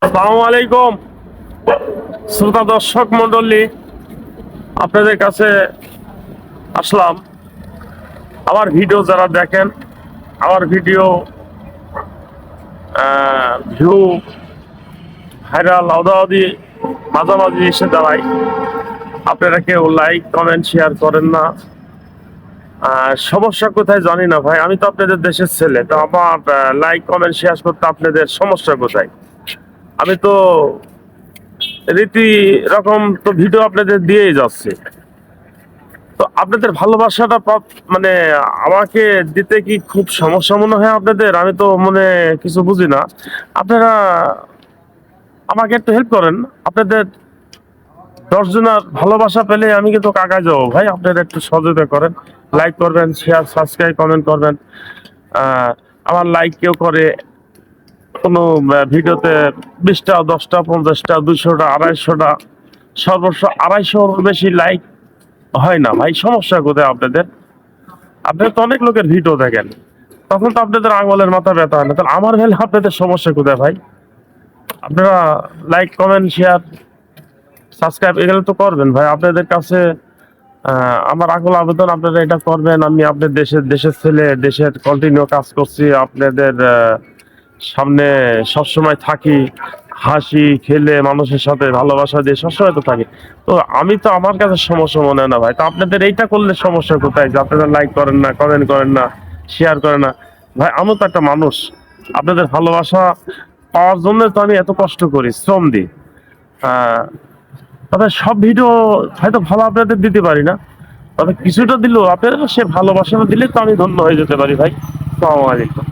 আসসালামু আলাইকুম শ্রোতা দর্শক মন্ডলী, আপনাদের কাছে আসলাম। আমার ভিডিও যারা দেখেন, আমার ভিডিও ভিউ ভাইরাল আউদাউদি মাঝামাঝি এসে দাঁড়ায়। আপনারা কেউ লাইক কমেন্ট শেয়ার করেন না। সমস্যা কোথায় জানি না ভাই, আমি তো আপনাদের দেশের ছেলে, তো আমার লাইক কমেন্ট শেয়ার করতে আপনাদের সমস্যা কোথায়? আমি তো রীতি রকম তো ভিডিও আপনাদের দিয়েই যাচ্ছে। তো আপনাদের ভালোবাসাটা মানে আমাকে দিতে কি খুব সমস্যা মনে হয় আপনাদের? আমি তো মনে কিছু বুঝি না। আপনারা আমাকে একটু হেল্প করেন। আপনাদের 10 জনের ভালোবাসা পেলে আমি কিন্তু কাকায় যাবো ভাই। আপনারা একটু সহযোগিতা করেন, লাইক করবেন, শেয়ার সাবস্ক্রাইব কমেন্ট করবেন। আমার লাইক কেউ করে কোনো ভিডিওতে 20টা 10টা 50টা 200টা 250টা, সর্বোচ্চ 250-র বেশি লাইক হয় না ভাই। সমস্যা কোথায় আপনাদের? আপনারা তো অনেক লোকের ভিডিও দেখেন, তখন তো আপনাদের আঙুলের মাথা ব্যথা হয় না। তাহলে আমার ভেলে আপনাদের সমস্যা কোথায় ভাই? আপনারা লাইক কমেন্ট শেয়ার সাবস্ক্রাইব এগুলো তো করবেন ভাই। আপনাদের কাছে আমার আকুল আবেদন, আপনারা এটা করবেন। আমি আপনার দেশের ছেলে, দেশের কন্টিনিউ কাজ করছি, আপনাদের সামনে সবসময় থাকি, হাসি খেলে মানুষের সাথে ভালোবাসা দিয়ে সবসময় তো থাকি। তো আমি তো, আমার কাছে সমস্যা মনে হয় না ভাই। তো আপনাদের এইটা করলে সমস্যা কোথায় যে আপনারা লাইক করেন না, কমেন্ট করেন না, শেয়ার করেন না? ভাই আমি তো একটা মানুষ, আপনাদের ভালোবাসা পাওয়ার জন্য তো আমি এত কষ্ট করি, শ্রম দিই। আহ তবে সব ভিডিও হয়তো ভালো আপনাদের দিতে পারি না, তবে কিছুটা দিলেও আপনারা সে ভালোবাসাটা দিলে তো আমি ধন্য হয়ে যেতে পারি ভাই। আসসালামু আলাইকুম।